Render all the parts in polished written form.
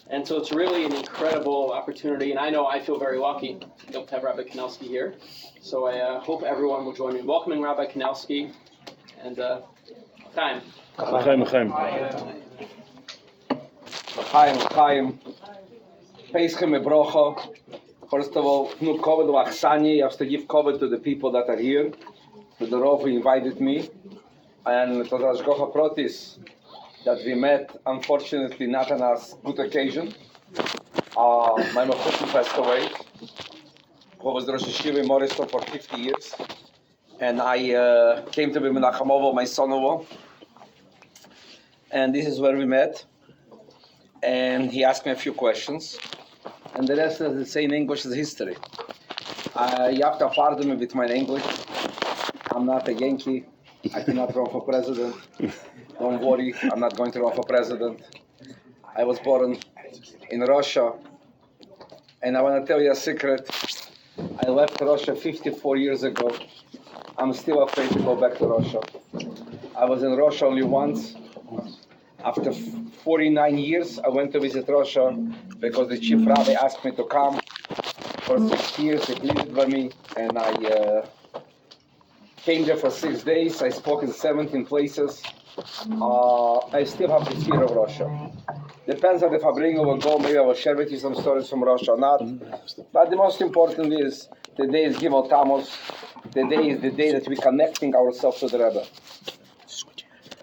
And so it's really an incredible opportunity, and I know I feel very lucky to have Rabbi Kanelsky here. So I hope everyone will join me in welcoming Rabbi Kanelsky. And Chaim. Chaim. Peschem Ebrocha. First of all, no Kavod Wachsani. You have to give Kavod to the people that are here. To the Rav who invited me. And to the Ashgocha Protis that we met, unfortunately, not on a good occasion. My Machutim passed away. I was the Rosh Yeshiva in Morriston for 50 years. And I came to be Menachamovo, my son-in-law. And this is where we met. And he asked me a few questions. And the rest, as they say in English, is history. You have to pardon me with my English. I'm not a Yankee. I cannot run for president. Don't worry, I'm not going to run for president. I was born in Russia. And I want to tell you a secret. I left Russia 54 years ago. I'm still afraid to go back to Russia. I was in Russia only once. After 49 years, I went to visit Russia because the chief rabbi asked me to come. For 6 years, he pleaded with me, and I came there for 6 days. I spoke in 17 places. I still have the fear of Russia. Depends on if Farbrengen will go, maybe I will share with you some stories from Russia or not. But the most important is, today is Gimmel Tammuz. Today is the day that we're connecting ourselves to the Rebbe.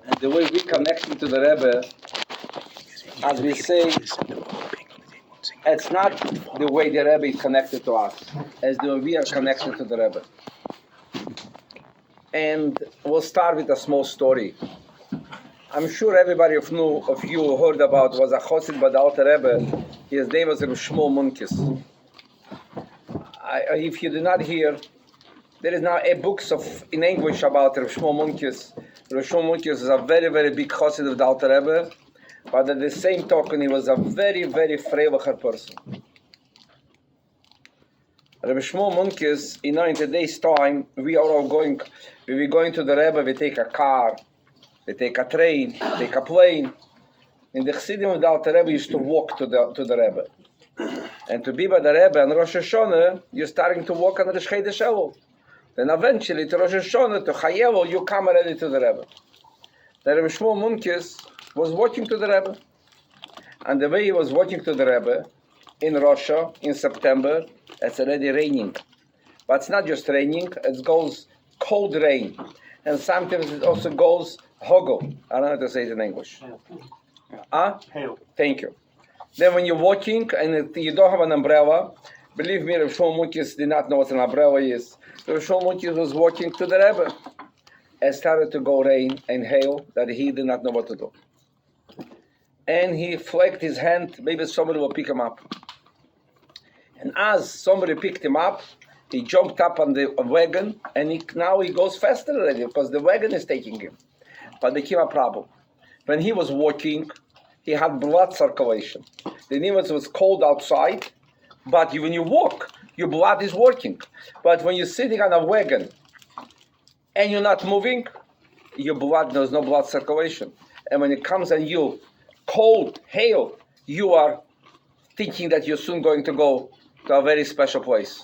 And the way we connect to the Rebbe, as we say, it's not the way the Rebbe is connected to us, as the way we are connected to the Rebbe. And we'll start with a small story. I'm sure everybody of you heard about was a Chossid by the Alter Rebbe. His name was Rabbi Shmuel Munkes. If you did not hear, there is now books in English about Rabbi Shmuel Munkes. Rabbi Shmuel Munkes is a very, very big Chossid of the Alter Rebbe, but at the same token, he was a very, very freilicher person. Rabbi Shmuel Munkes, in today's time, we are all going to the Rebbe, we take a car, we take a train, we take a plane. In the Chassidim of the Alter Rebbe, used to walk to the Rebbe. And to be by the Rebbe on Rosh Hashanah, you're starting to walk on Rosh Chodesh Elul. Then eventually to Rosh Hashanah, to Chayelul, you come already to the Rebbe. The Rebbe Shmuel Munkes was walking to the Rebbe. And the way he was walking to the Rebbe, in Russia, in September, it's already raining. But it's not just raining, it goes cold rain. And sometimes it also goes hogel. I don't know how to say it in English. Hail. Thank you. Then when you're walking and you don't have an umbrella, believe me, Rabbi Shmuel Munkes did not know what an umbrella is. Rabbi Shmuel Munkes was walking to the Rebbe. It started to go rain and hail that he did not know what to do. And he flagged his hand, maybe somebody will pick him up. And as somebody picked him up, he jumped up on the wagon, and now he goes faster already because the wagon is taking him. But there came a problem. When he was walking, he had blood circulation. The name was cold outside, but when you walk, your blood is working. But when you're sitting on a wagon and you're not moving, there's no blood circulation. And when it comes on you, cold, hail, you are thinking that you're soon going to go to a very special place.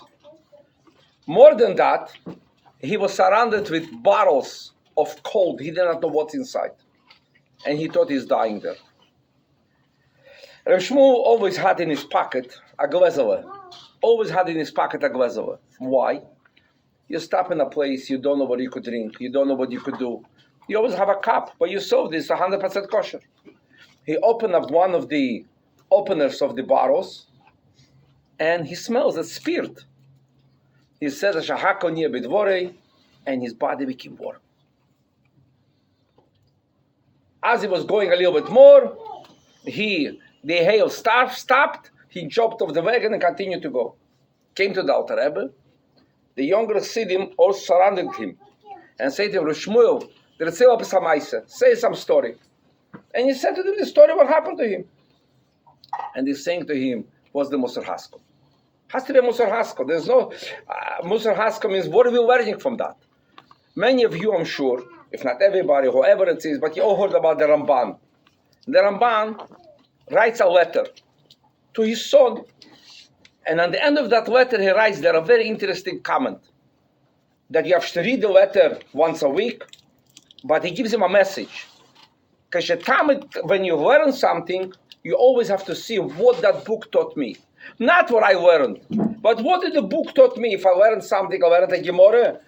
More than that, he was surrounded with bottles of cold. He did not know what's inside. And he thought he's dying there. Rabbi Shmuel always had in his pocket a glazela. Why? You stop in a place, you don't know what you could drink, you don't know what you could do. You always have a cup, but you saw this 100% kosher. He opened up one of the openers of the bottles, and he smells a spirit. He says, and his body became warm. As he was going a little bit more, the hail stopped, he jumped off the wagon and continued to go. Came to the Alter Rebbe. The younger Chassidim all surrounded him and said to him, Shmuel, say some story. And he said to them the story what happened to him. And he's saying to him, what's the Musar Haskel? Has to be a Musar Haskel. There's no, Musar Haskel means what are we learning from that? Many of you, I'm sure, if not everybody, whoever it is, but you all heard about the Ramban. The Ramban writes a letter to his son. And at the end of that letter, he writes there a very interesting comment, that you have to read the letter once a week, but he gives him a message. Because when you learn something, you always have to see what that book taught me. Not what I learned, but what did the book taught me? If I learned something, I learned a Gemara.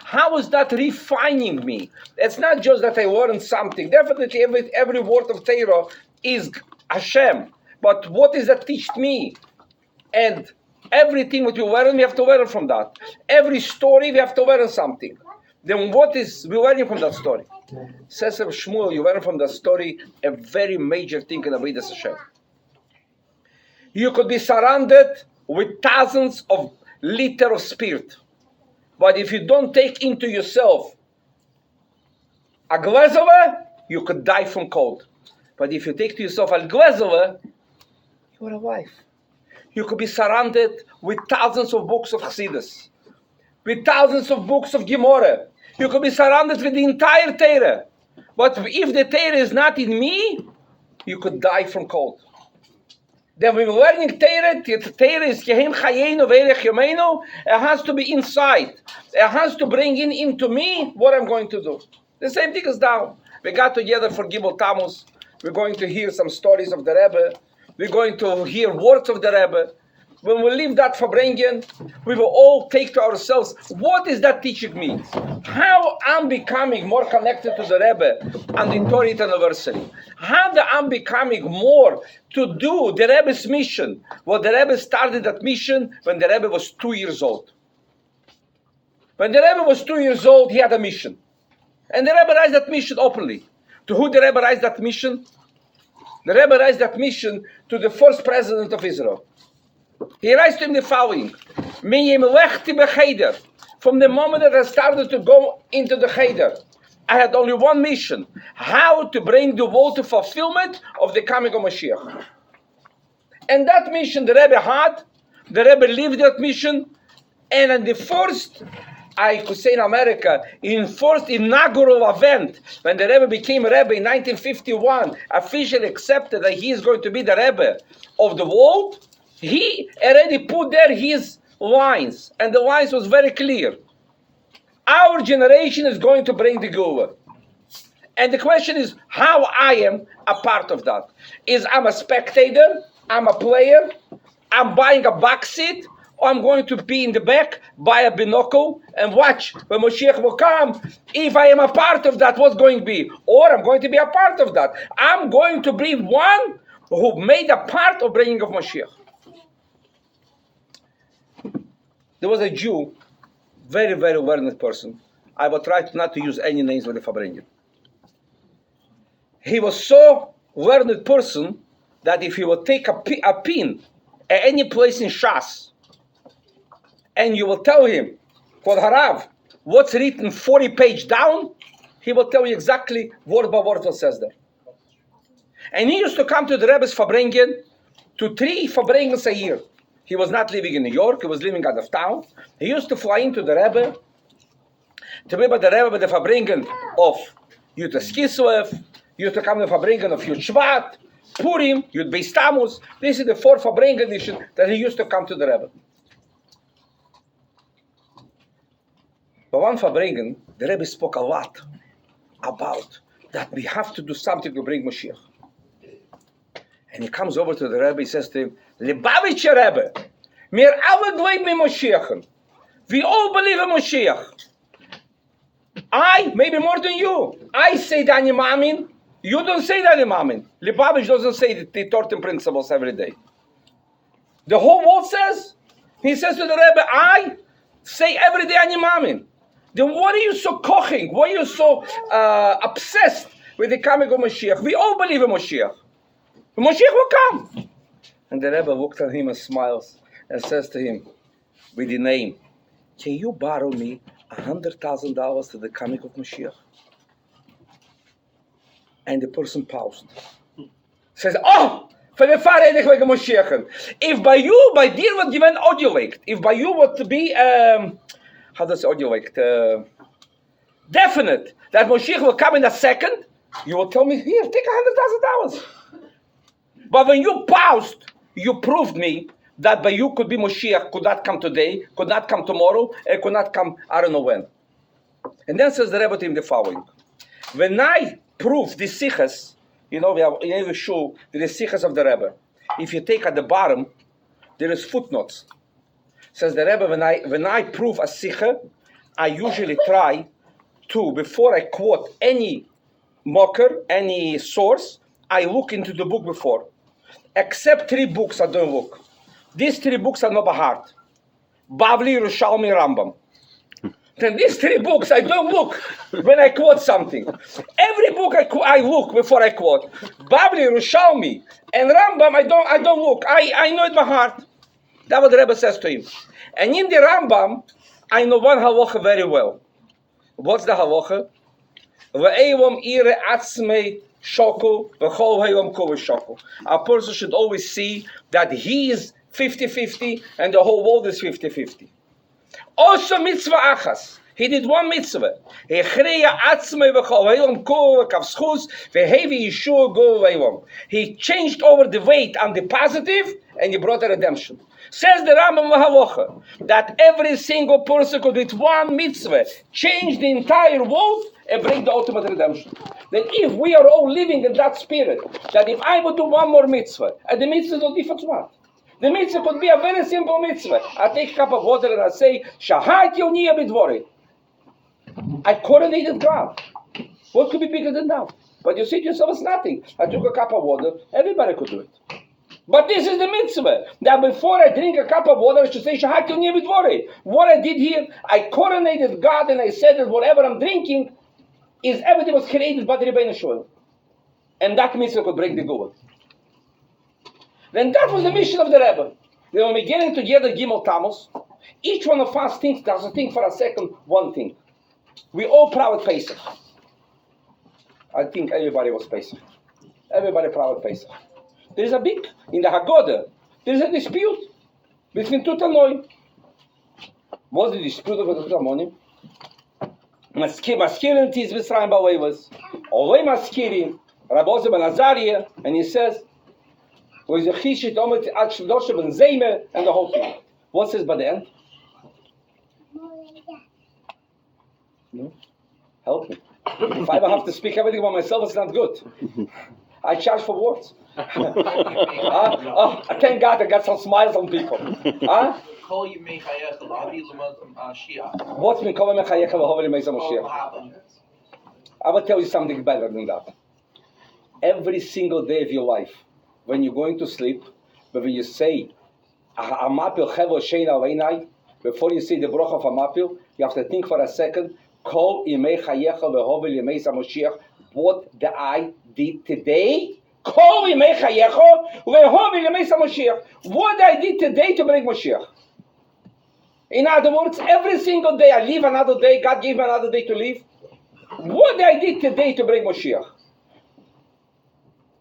How is that refining me? It's not just that I learned something. Definitely every word of Torah is Hashem. But what does that teach me? And everything that we learn, we have to learn from that. Every story, we have to learn something. Then what is we learning from that story? Says Shmuel, you learn from that story a very major thing in Avodas Hashem. You could be surrounded with thousands of liters of spirit. But if you don't take into yourself a glazova, you could die from cold. But if you take to yourself a glazova, you are alive. You could be surrounded with thousands of books of Chassidus, with thousands of books of Gemara. You could be surrounded with the entire Torah. But if the Torah is not in me, you could die from cold. Then when we're learning Torah, the Torah is Kehem Chayenu Ve'erech Yomeinu. It has to be inside. It has to bring into me what I'm going to do. The same thing is now. We got together for Gimmel Tammuz. We're going to hear some stories of the Rebbe. We're going to hear words of the Rebbe. When we leave that Farbrengen, we will all take to ourselves, what is that teaching me? How I'm becoming more connected to the Rebbe and the Torah anniversary. How I'm becoming more to do the Rebbe's mission. Well, the Rebbe started that mission when the Rebbe was 2 years old. When the Rebbe was 2 years old, he had a mission. And the Rebbe raised that mission openly. To who the Rebbe raised that mission? The Rebbe raised that mission to the first president of Israel. He writes to him the following: from the moment that I started to go into the Cheder, I had only one mission: how to bring the world to fulfillment of the coming of Mashiach. And that mission the Rebbe had, the Rebbe lived that mission, and in the first, I could say in America, in first inaugural event, when the Rebbe became Rebbe in 1951, officially accepted that he is going to be the Rebbe of the world, he already put there his lines, and the lines was very clear. Our generation is going to bring the Geulah. And the question is how I am a part of that. Is I'm a spectator, I'm a player, I'm buying a box seat, or I'm going to be in the back, buy a binocle, and watch when Moshiach will come. If I am a part of that, what's going to be? Or I'm going to be a part of that. I'm going to be one who made a part of bringing of Moshiach. There was a Jew, very, very learned person. I will try not to use any names with the Farbrengen. He was so learned person that if he would take a pin at any place in Shas, and you will tell him, for Harav, what's written 40 pages down, he will tell you exactly word by word what says there. And he used to come to the Rebbe's Farbrengen, to 3 Farbrengens a year. He was not living in New York, he was living out of town. He used to fly into the Rebbe, to be by the Rebbe with the Farbrengen of Yud Kislev, used to come to the Farbrengen of Yud Shvat, Purim, Yud Beis Tammuz. This is the 4 Farbrengen edition that he used to come to the Rebbe. But one Farbrengen, the Rebbe spoke a lot about that we have to do something to bring Mashiach. And he comes over to the Rebbe, he says to him, Lebavitcher Rebbe, mir alle glauben in Moshiach. We all believe in Moshiach. I, maybe more than you, I say that I'm Amin, you don't say that I'm Amin. Lebavitch doesn't say the Torah principles every day. The whole world says, he says to the Rebbe, I say every day I'm Amin. Then what are you so koching? Why are you so obsessed with the coming of Mashiach? We all believe in Mashiach. Mashiach will come. And the Rebbe looked at him and smiles and says to him, with the name, can you borrow me $100,000 to the coming of Mashiach? And the person paused. Says, oh, for the far end of Mashiach. If by you, by dir would given audio leaked, if by you would be, how does audio leaked? Definite that Mashiach will come in a second, you will tell me, here, take $100,000. But when you paused, you proved me that by you could be Moshiach, could not come today, could not come tomorrow, and could not come I don't know when. And then says the Rebbe to him the following. When I prove the sichas, we have in every show the sichas of the Rebbe. If you take at the bottom, there is footnotes. Says the Rebbe, when I prove a sicha, I usually try to, before I quote any mocker, any source, I look into the book before. Except 3 books I don't look. These 3 books are not by heart. Bavli, Yerushalmi, Rambam. Then these 3 books I don't look when I quote something. Every book I look before I quote. Bavli, Yerushalmi, and Rambam I don't look. I know it by heart. That's what the Rebbe says to him. And in the Rambam, I know one halacha very well. What's the halacha? Ve'evom ire atzmei shoku v'chol hayom kol shoku. A person should always see that he is 50-50 and the whole world is 50-50. Also mitzvah achas. He did one mitzvah. He changed over the weight on the positive and he brought a redemption. Says the Rambam Mahalocha that every single person could with one mitzvah change the entire world and bring the ultimate redemption. Then if we are all living in that spirit, that if I would do one more mitzvah, and the mitzvah don't differ what? The mitzvah could be a very simple mitzvah. I take a cup of water and I say, Shahat Yoniya Bidvori. I coronated God. What could be bigger than that? But you say to yourself, it's nothing. I took a cup of water, everybody could do it. But this is the mitzvah. That before I drink a cup of water, I should say, Shahat Yoniya Bidvori. What I did here, I coronated God and I said that whatever I'm drinking, is everything was created by the Rebbeinu Shalom. And that mitzvah could break the Gula. Then that was the mission of the Rebbe. Then when we getting together Gimmel Tammuz, each one of us thinks, does a think for a second, one thing. We all proud Pesach. I think everybody was Pesach. Everybody proud Pesach. There is a big, in the Haggadah, there is a dispute between Tutanoi. What's the dispute of the Tutanoi? Maskirin tis Mitzrayim ba'oivas. Olei maskirin, Rabbi ben Azariah, and he says, and the whole thing. What says by the end? No? Help me. If I have to speak everything about myself, it's not good. I charge for words. Thank God I got some smiles on people. What's been called Mechayecha v'hoveli meisa Moshiach? I will tell you something better than that. Every single day of your life, when you're going to sleep, but when you say Amapil Chevo Shein Aleinai, before you say the bracha of Amapil, you have to think for a second. Kol Yimei Chayecha v'Hovel Yimei Moshiach. What did I did today? Kol Yimei Chayecha v'Hovel Yimei Moshiach. What I did today to bring Moshiach. In other words, every single day I live another day. God gave me another day to live. What I did today to bring Moshiach.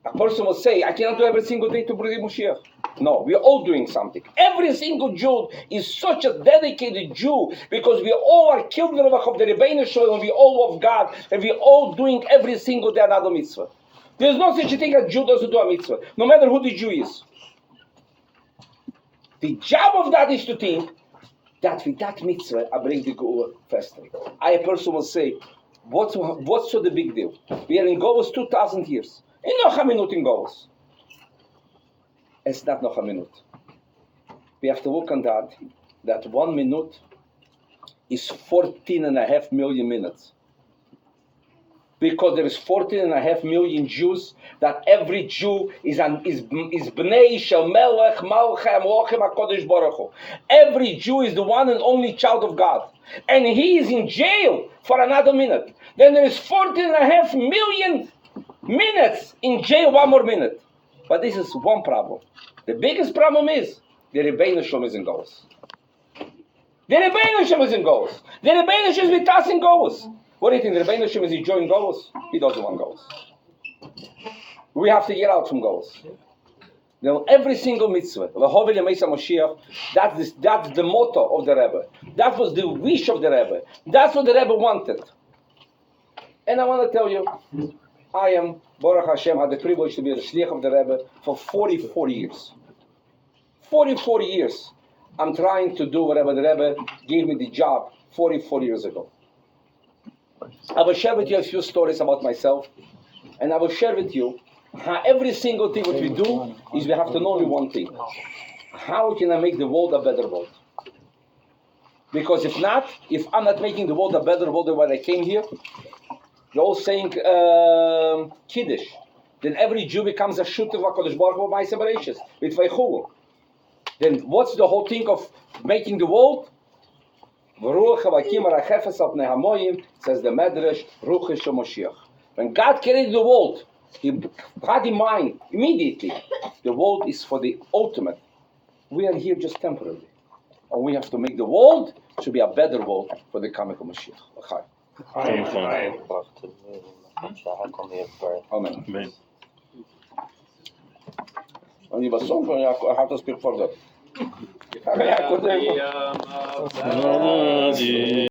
A person will say, I cannot do every single day to bring Moshiach. No, we are all doing something. Every single Jew is such a dedicated Jew because we all are children of the Rebbeinu Shalom and we all love God and we are all doing every single day another mitzvah. There is no such a thing as Jew doesn't do a mitzvah, no matter who the Jew is. The job of that is to think that with that mitzvah I bring the Geulah faster. A person will say, what's so the big deal? We are in Golus 2,000 years. In noch a minute in Golus. It's not noch a minute. We have to look on that 1 minute is 14.5 million minutes. Because there is 14.5 million Jews, that every Jew is Bnei Shel Melech Malchem Lochem HaKodesh Baruch Hu. Every Jew is the one and only child of God. And he is in jail for another minute. Then there is 14.5 million minutes in jail, 1 more minute. But this is one problem. The biggest problem is the Rebbeinu Shalom is in Golus. The Rebbeinu Shalom is in Golus. The Rebbeinu Shalom is with us in Golus. What do you think? The Rebbeinu Shalom is enjoying Golus? He doesn't want Golus. We have to get out from Golus. Now, every single mitzvah, V'hovel Yemei Moshiach, that's the motto of the Rebbe. That was the wish of the Rebbe. That's what the Rebbe wanted. And I want to tell you, I am, Baruch Hashem, had the privilege to be the Shliach of the Rebbe for 44 years. 44 years. I'm trying to do whatever the Rebbe gave me the job 44 years ago. I will share with you a few stories about myself, and I will share with you how every single thing what we do is we have to know only one thing. How can I make the world a better world? Because if I'm not making the world a better world than when I came here, you're all saying Kiddush. Then every Jew becomes a shooter of HaKadosh Baruch Hu Ma'aseh Bereishis with Vaychuvu. Then what's the whole thing of making the world? Says the Medrash, Ruach HaMoshiach. When God created the world, He had in mind immediately the world is for the ultimate. We are here just temporarily. And we have to make the world to be a better world for the coming of Mashiach. Amen. And you have song, I have to speak for that.